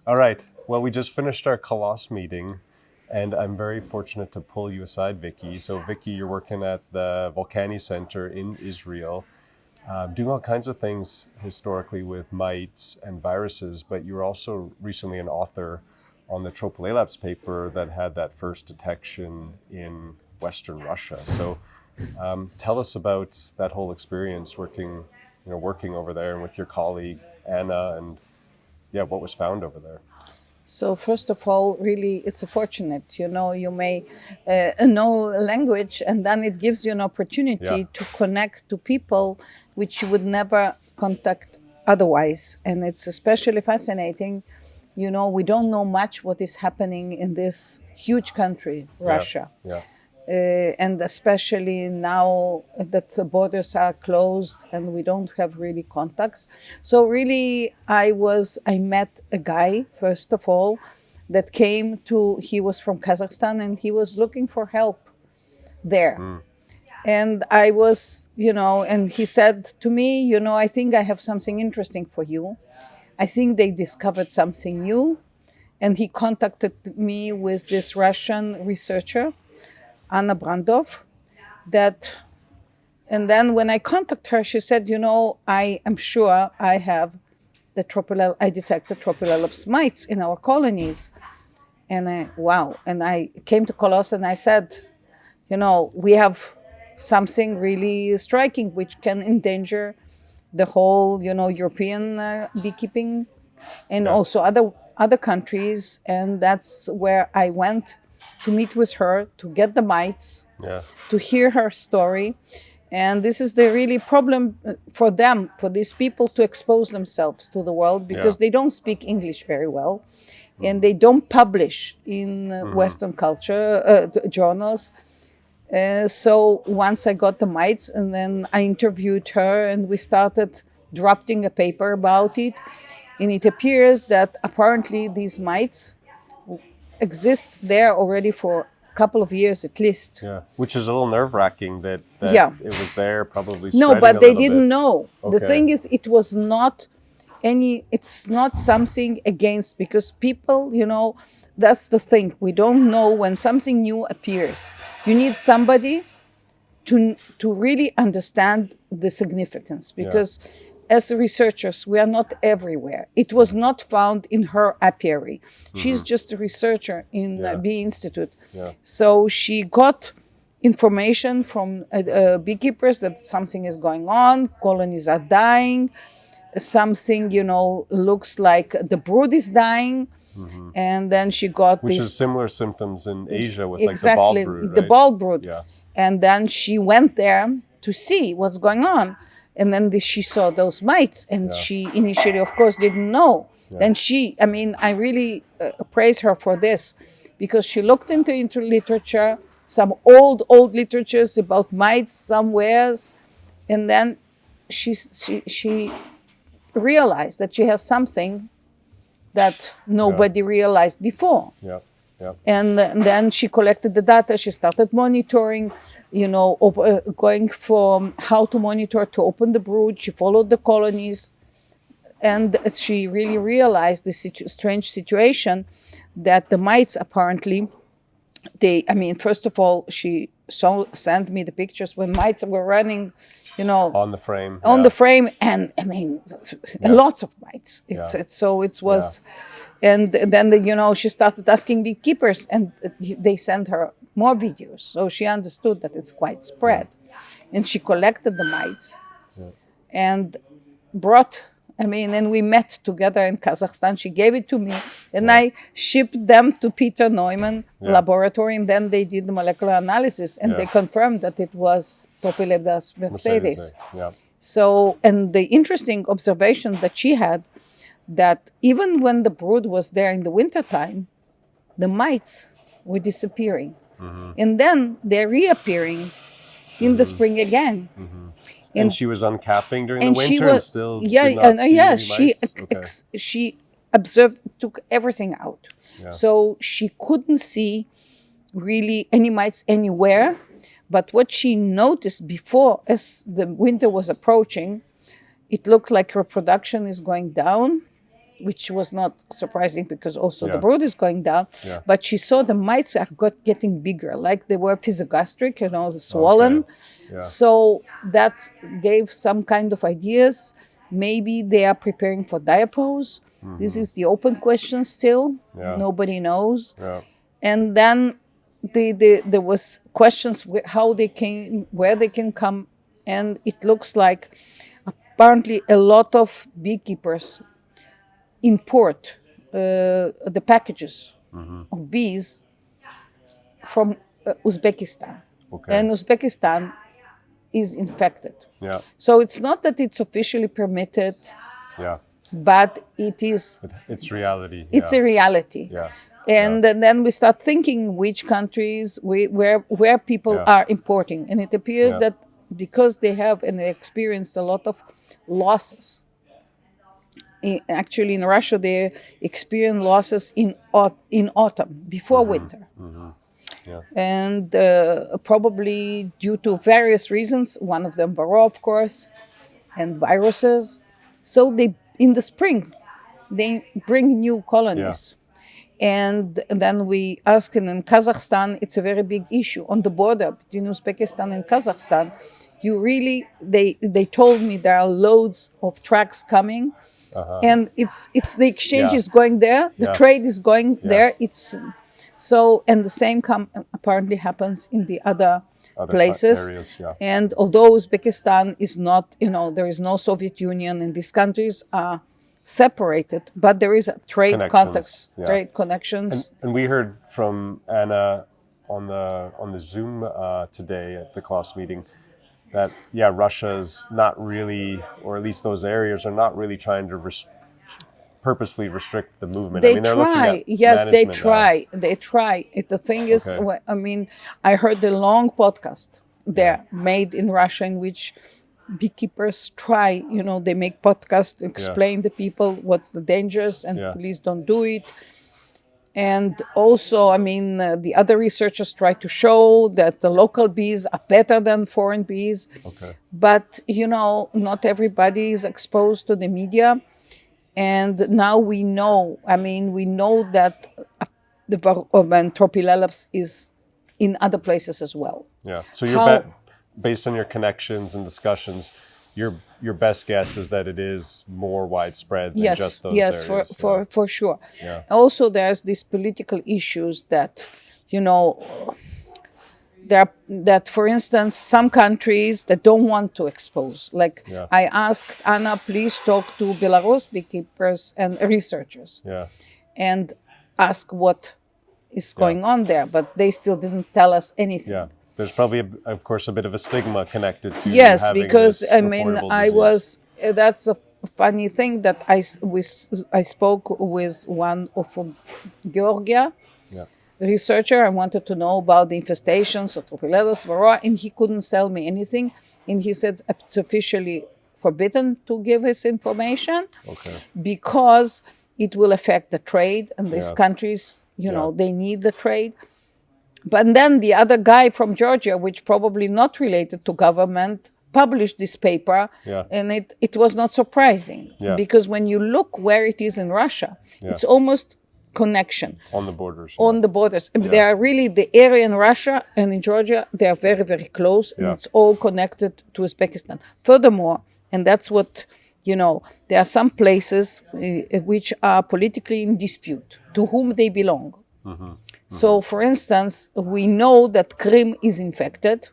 All right. Well, we just finished our COLOSS meeting, and I'm very fortunate to pull you aside, Vicky. So, Vicky, you're working at the Volcani Center in Israel, doing all kinds of things historically with mites and viruses, but you were also recently an author on the Tropilaelaps paper that had that first detection in Western Russia. So, tell us about that whole experience working over there and with your colleague Anna, and what was found over there. So first of all, really, it's fortunate. You may know language, and then it gives you an opportunity to connect to people which you would never contact otherwise. And it's especially fascinating. We don't know much what is happening in this huge country, Russia. And especially now that the borders are closed and we don't have really contacts. So really, I met a guy, first of all, that he was from Kazakhstan and he was looking for help there. And I was, and he said to me, I think I have something interesting for you. I think they discovered something new. And he contacted me with this Russian researcher, Anna Brandov, and then when I contacted her, she said, I am sure I detected Tropilaelaps mites in our colonies. And I came to COLOSS and I said, we have something really striking which can endanger the whole, European beekeeping and also other countries. And that's where I went to meet with her, to get the mites, to hear her story. And this is the really problem for them, for these people to expose themselves to the world because they don't speak English very well and they don't publish in Western culture journals. So once I got the mites and then I interviewed her and we started drafting a paper about it. And it appears that apparently these mites exist there already for a couple of years at least. Yeah, which is a little nerve-wracking that it was there probably spreading No, but they didn't bit. know. Okay. The thing is, it's not something against, because people, that's the thing. We don't know when something new appears. You need somebody to really understand the significance because as researchers, we are not everywhere. It was not found in her apiary. She's just a researcher in Bee Institute. So she got information from beekeepers that something is going on, colonies are dying, something, looks like the brood is dying. And then she got Which is similar symptoms in Asia with exactly, like the bald brood, right? The bald brood. Yeah. And then she went there to see what's going on. And then she saw those mites, and she initially, of course, didn't know. Then I really praise her for this, because she looked into literature, some old literatures about mites somewheres, and then she realized that she has something that nobody realized before. And then she collected the data, she started monitoring, going from how to monitor to open the brood. She followed the colonies, and she really realized this strange situation that the mites apparently, first of all, she sent me the pictures when mites were running, on the frame. The frame, and lots of mites. And then she started asking beekeepers, and they sent her more videos. So she understood that it's quite spread. And she collected the mites and and we met together in Kazakhstan. She gave it to me, and I shipped them to Peter Neumann laboratory, and then they did the molecular analysis, and they confirmed that it was Tropilaelaps mercedes. So, and the interesting observation that she had, that even when the brood was there in the wintertime, the mites were disappearing. And then they're reappearing in the spring again. And she was uncapping during the winter and still did not see any mites? She observed, took everything out. So she couldn't see really any mites anywhere. But what she noticed before, as the winter was approaching, it looked like reproduction is going down. which was not surprising because also the Yeah. brood is going down. Yeah. But she saw the mites are getting bigger, like they were physiogastric, swollen. Okay. Yeah. So that gave some kind of ideas. Maybe they are preparing for diapause. This is the open question still. Yeah. Nobody knows. Yeah. And then there was questions how they came, where they can come, and it looks like apparently a lot of beekeepers import the packages of bees from Uzbekistan, Okay. and Uzbekistan is infected. Yeah. So it's not that it's officially permitted, Yeah. but it is. It's reality. It's yeah. a reality. Yeah. And then we start thinking which countries where people Yeah. are importing, and it appears Yeah. that because they have and they experienced a lot of losses. Actually, in Russia, they experience losses in autumn before winter, Yeah. and probably due to various reasons. One of them varroa, of course, and viruses. So they in the spring they bring new colonies. And then we ask, and in Kazakhstan, it's a very big issue on the border between Uzbekistan and Kazakhstan. They told me there are loads of trucks coming, and it's the exchange Yeah. is going there, the Yeah. trade is going Yeah. there. It's so, and the same apparently happens in the other places. areas, yeah. And although Uzbekistan is not, there is no Soviet Union, and these countries are separated, but there is a trade Connections, context, yeah. trade connections. And we heard from Anna on the Zoom today at the COLOSS meeting that Russia's not really, or at least those areas are not really trying to purposefully restrict the movement. They they're looking try, at yes, they management try. They try. The thing is, Okay. I heard the long podcast there made in Russia in which beekeepers try, they make podcasts, explain to people what's the dangers, and please don't do it. And also, the other researchers try to show that the local bees are better than foreign bees. Okay. But, not everybody is exposed to the media. And now we know that the Tropilaelaps is in other places as well. Yeah. So you're based on your connections and discussions, your best guess is that it is more widespread than just those areas. Yes, for sure. Yeah. Also, there's these political issues that, that, for instance, some countries that don't want to expose. Like I asked Anna, please talk to Belarus beekeepers and researchers, and ask what is going on there, but they still didn't tell us anything. Yeah. There's probably, of course, a bit of a stigma connected to having because this I reportable was. disease. That's a funny thing that I spoke with one from Georgia, researcher. I wanted to know about the infestations of Tropilaelaps, varroa, and he couldn't sell me anything. And he said it's officially forbidden to give his information because it will affect the trade, and these countries, they need the trade. But then the other guy from Georgia, which probably not related to government, published this paper, and it was not surprising because when you look where it is in Russia, it's almost connection on the borders. On the borders, they are really the area in Russia and in Georgia. They are very, very close, and it's all connected to Uzbekistan. Furthermore, and that's what there are some places which are politically in dispute to whom they belong. So, for instance, we know that Crimea is infected.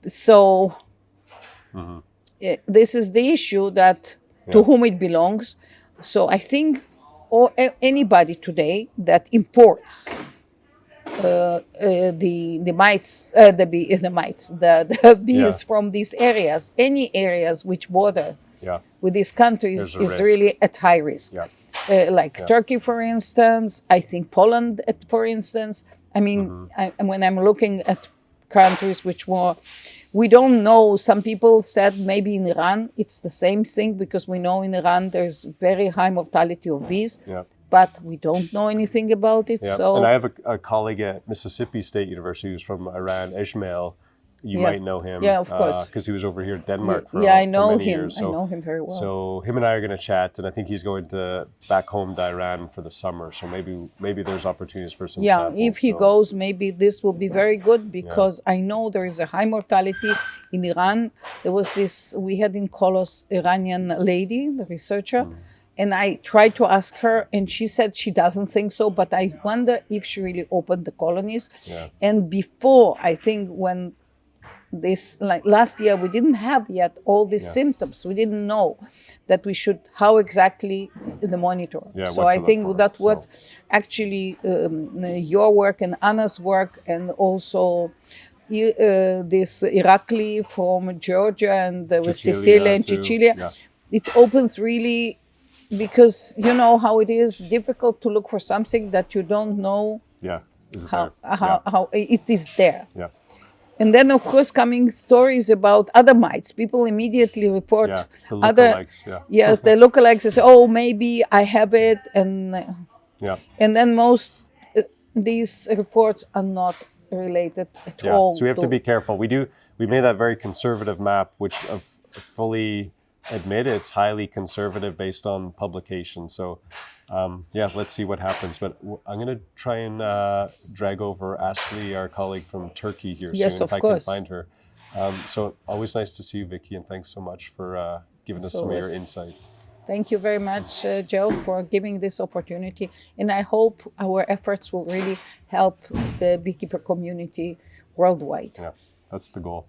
So, this is the issue that to whom it belongs. So, I think anybody today that imports the bees from these areas, any areas which border with these countries, is really at high risk. Turkey, for instance, I think Poland, for instance. When I'm looking at countries which were, we don't know, some people said maybe in Iran it's the same thing, because we know in Iran there's very high mortality of bees, but we don't know anything about it. So, and I have a colleague at Mississippi State University who's from Iran, Ismail, You Yeah. might know him. Yeah, of course. Because he was over here in Denmark for, Yeah, I for know many him. years. I know him very well. So him and I are going to chat, and I think he's going to back home to Iran for the summer. So maybe there's opportunities for some Yeah, samples. if he So, goes, maybe this will be very good because I know there is a high mortality in Iran. There was this, we had in COLOSS Iranian lady, the researcher, and I tried to ask her, and she said she doesn't think so, but I wonder if she really opened the colonies. Yeah. And before, I think when this, like last year, we didn't have yet all these symptoms. We didn't know that we should, how exactly the monitor. Yeah, So what I to look think for. that So- what actually your work and Anna's work and also this Irakli from Georgia and with Cecilia Cecilia and too. Cecilia, Yeah. it opens really, because you know how it is difficult to look for something that you don't know Yeah. Is it how, there? how it is there. Yeah. And then, of course, coming stories about other mites. People immediately report Yeah. The other. lookalikes. Yeah. Yes, the lookalikes. They say, "Oh, maybe I have it," Yeah. and then most these reports are not related at Yeah. all. So we have to be careful. We made that very conservative map, which fully admit it's highly conservative based on publication. So yeah, let's see what happens. But I'm going to try and drag over Asli, our colleague from Turkey here Yes, soon, of if I course. can find her. So always nice to see you, Vicky, and thanks so much for giving us So some of your it's- insight. Thank you very much, Geoff, for giving this opportunity. And I hope our efforts will really help the beekeeper community worldwide. Yeah, that's the goal.